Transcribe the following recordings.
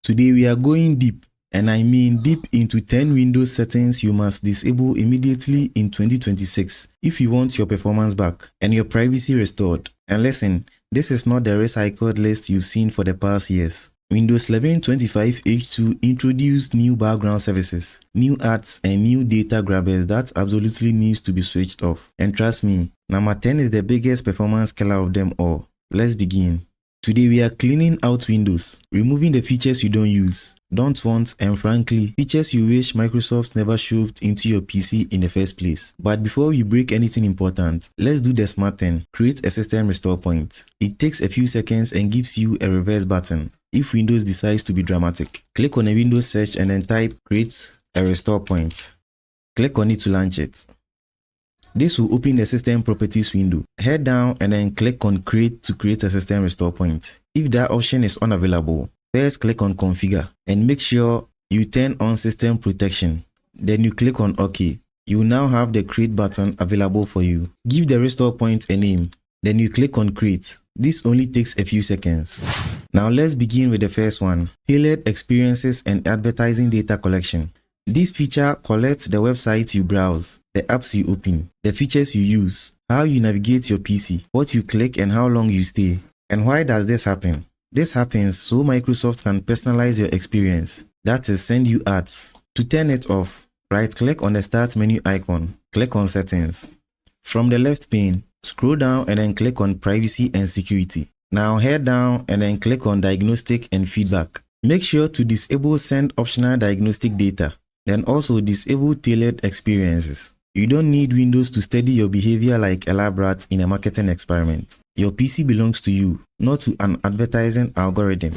Today we are going deep, and I mean deep, into 10 Windows settings you must disable immediately in 2026 if you want your performance back and your privacy restored. And listen, this is not the recycled list you've seen for the past years. Windows 11 25H2 introduced new background services, new ads, and new data grabbers that absolutely needs to be switched off. And trust me, number 10 is the biggest performance killer of them all. Let's begin. Today we are cleaning out Windows, removing the features you don't use, don't want, and frankly, features you wish Microsoft never shoved into your PC in the first place. But before we break anything important, let's do the smart thing: create a system restore point. It takes a few seconds and gives you a reverse button. If Windows decides to be dramatic, click on a Windows search and then type create a restore point. Click on it to launch it. This will open the system properties window. Head down and then click on create to create a system restore point. If that option is unavailable, first click on configure and make sure you turn on system protection. Then you click on OK. You will now have the create button available for you. Give the restore point a name. Then you click on create. This only takes a few seconds. Now let's begin with the first one: tailored experiences and advertising data collection. This feature collects the websites you browse, the apps you open, the features you use, how you navigate your PC, what you click, and how long you stay. And why does this happen? This happens so Microsoft can personalize your experience, that is, send you ads. To turn it off, right-click on the Start menu icon, click on Settings. From the left pane, scroll down and then click on Privacy and Security. Now head down and then click on Diagnostic and Feedback. Make sure to disable Send Optional Diagnostic Data. Then also disable tailored experiences. You don't need Windows to study your behavior like a lab rat in a marketing experiment. Your PC belongs to you, not to an advertising algorithm.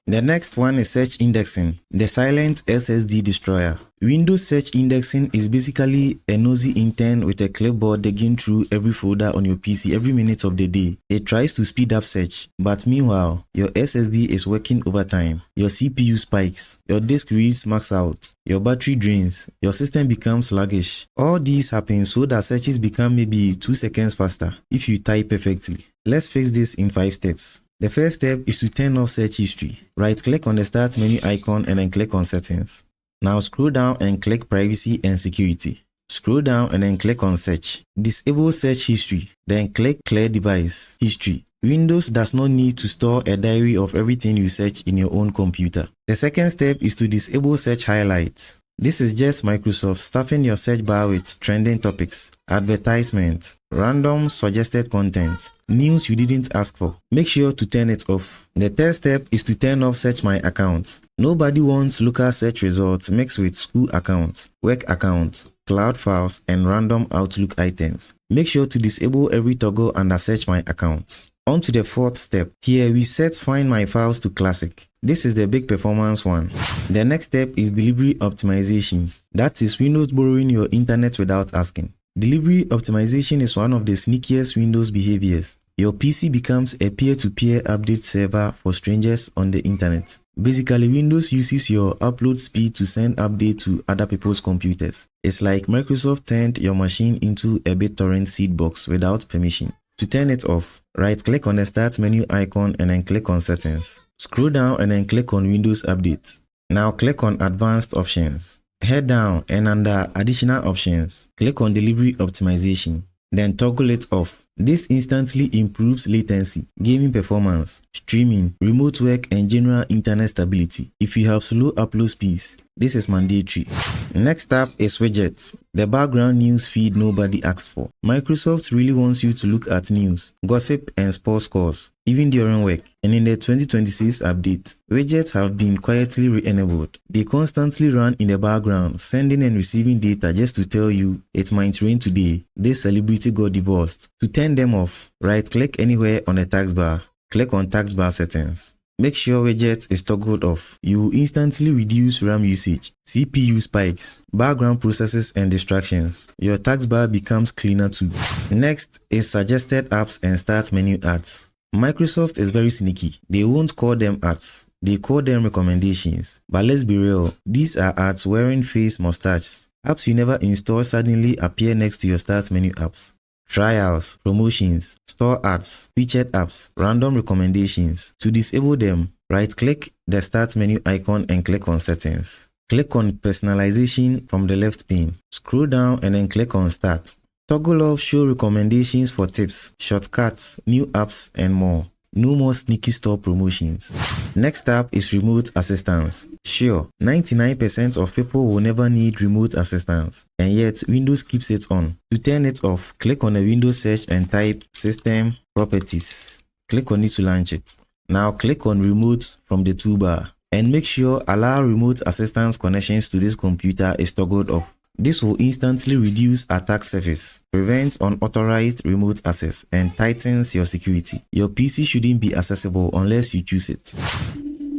The next one is search indexing, the silent SSD destroyer. Windows search indexing is basically a nosy intern with a clipboard digging through every folder on your PC every minute of the day. It tries to speed up search, but meanwhile, your SSD is working overtime, your CPU spikes, your disk reads max out, your battery drains, your system becomes sluggish. All these happen so that searches become maybe 2 seconds faster if you type perfectly. Let's fix this in 5 steps. The first step is to turn off search history. Right-click on the Start menu icon and then click on Settings. Now scroll down and click Privacy and Security. Scroll down and then click on Search. Disable search history, then click Clear Device History. Windows does not need to store a diary of everything you search in your own computer. The second step is to disable search highlights. This is just Microsoft stuffing your search bar with trending topics, advertisements, random suggested content, news you didn't ask for. Make sure to turn it off. The third step is to turn off Search My Account. Nobody wants local search results mixed with school accounts, work accounts, cloud files, and random Outlook items. Make sure to disable every toggle under Search My Account. On to the fourth step. Here we set Find My Files to Classic. This is the big performance one. The next step is delivery optimization. That is Windows borrowing your internet without asking. Delivery optimization is one of the sneakiest Windows behaviors. Your PC becomes a peer-to-peer update server for strangers on the internet. Basically, Windows uses your upload speed to send updates to other people's computers. It's like Microsoft turned your machine into a BitTorrent seed box without permission. To turn it off, right-click on the Start menu icon and then click on Settings. Scroll down and then click on Windows Update. Now click on Advanced Options. Head down and under Additional Options, click on Delivery Optimization. Then toggle it off. This instantly improves latency, gaming performance, streaming, remote work, and general internet stability. If you have slow upload speeds, this is mandatory. Next up is widgets, the background news feed nobody asks for. Microsoft really wants you to look at news, gossip, and sports scores, even during work. And in the 2026 update, widgets have been quietly re-enabled. They constantly run in the background, sending and receiving data just to tell you it might rain today, this celebrity got divorced. To turn them off, right-click anywhere on the taskbar. Click on Taskbar Settings. Make sure widget is toggled off. You will instantly reduce RAM usage, CPU spikes, background processes, and distractions. Your taskbar becomes cleaner too. Next is suggested apps and Start menu ads. Microsoft is very sneaky. They won't call them ads. They call them recommendations. But let's be real, these are ads wearing face mustaches. Apps you never install suddenly appear next to your Start menu apps. Trials, promotions, store ads, featured apps, random recommendations. To disable them, Right-click the Start menu icon and click on Settings. Click on Personalization from the left pane. Scroll down and then click on Start. Toggle off Show recommendations for tips, shortcuts, new apps, and more. No more sneaky store promotions. Next up is Remote Assistance. Sure, 99% of people will never need remote assistance, and yet Windows keeps it on. To turn it off, click on the Windows search and type System Properties. Click on it to launch it. Now click on Remote from the toolbar and make sure Allow Remote Assistance Connections to this computer is toggled off. This will instantly reduce attack surface, prevent unauthorized remote access, and tightens your security. Your PC shouldn't be accessible unless you choose it.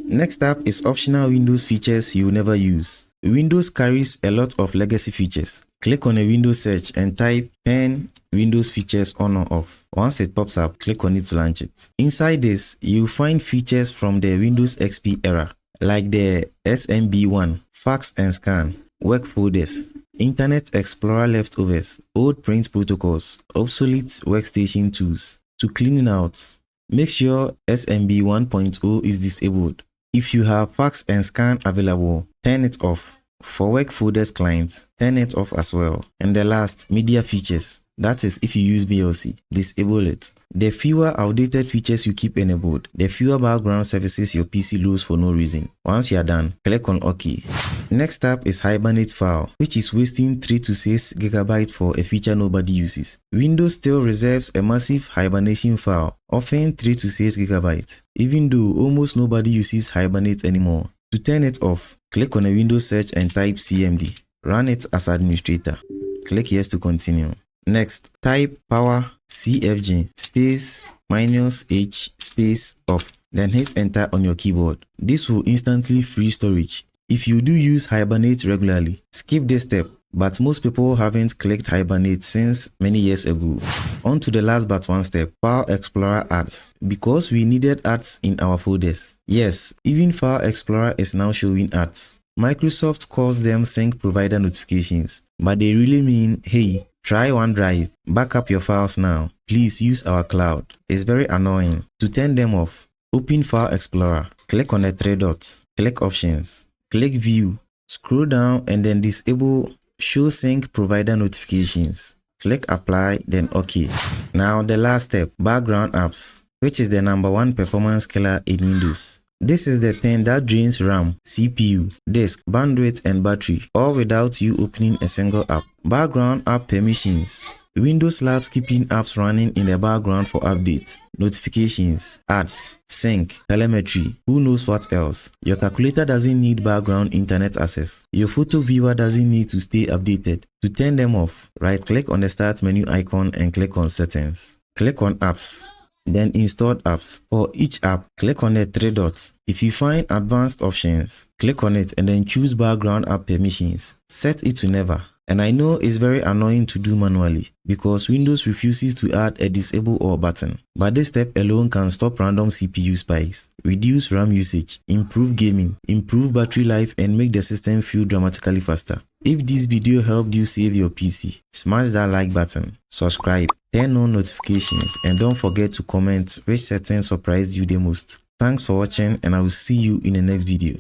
Next up is optional Windows features you will never use. Windows carries a lot of legacy features. Click on a Windows search and type 10 Windows features on or off. Once it pops up, click on it to launch it. Inside this, you'll find features from the Windows XP era, like the SMB1, fax and scan, work folders, Internet Explorer leftovers, old print protocols, obsolete workstation tools. To clean it out, make sure SMB 1.0 is disabled. If you have fax and scan available, turn it off. For work folders clients, turn it off as well. And the last, media features. That is if you use VLC, disable it. The fewer outdated features you keep enabled, the fewer background services your PC loses for no reason. Once you are done, click on OK. Next up is Hibernate File, which is wasting 3 to 6 GB for a feature nobody uses. Windows still reserves a massive hibernation file, often 3 to 6 GB, even though almost nobody uses Hibernate anymore. To turn it off, click on a Windows search and type CMD. Run it as administrator. Click Yes to continue. Next, type power cfg space -h space off. Then hit enter on your keyboard. This will instantly free storage. If you do use Hibernate regularly, skip this step, but most people haven't clicked Hibernate since many years ago. On to the last but one step, File Explorer ads. Because we needed ads in our folders. Yes, even File Explorer is now showing ads. Microsoft calls them sync provider notifications, but they really mean, hey, try OneDrive, back up your files now. Please use our cloud. It's very annoying. To turn them off, open File Explorer, click on the 3 dots, click Options, click View, scroll down and then disable Show Sync Provider Notifications. Click Apply, then OK. Now the last step, Background Apps, which is the #1 performance killer in Windows. This is the thing that drains RAM, CPU, disk, bandwidth and battery, all without you opening a single app. Background app permissions. Windows loves keeping apps running in the background for updates, notifications, ads, sync, telemetry, who knows what else. Your calculator doesn't need background internet access. Your photo viewer doesn't need to stay updated. To turn them off, right-click on the Start menu icon and click on Settings. Click on Apps. Then Installed Apps. For each app, click on the 3 dots. If you find Advanced Options, click on it and then choose Background App Permissions. Set it to Never. And I know it's very annoying to do manually because Windows refuses to add a Disable All button. But this step alone can stop random CPU spikes, reduce RAM usage, improve gaming, improve battery life and make the system feel dramatically faster. If this video helped you save your PC, smash that like button, subscribe, turn on notifications and don't forget to comment which setting surprised you the most. Thanks for watching and I will see you in the next video.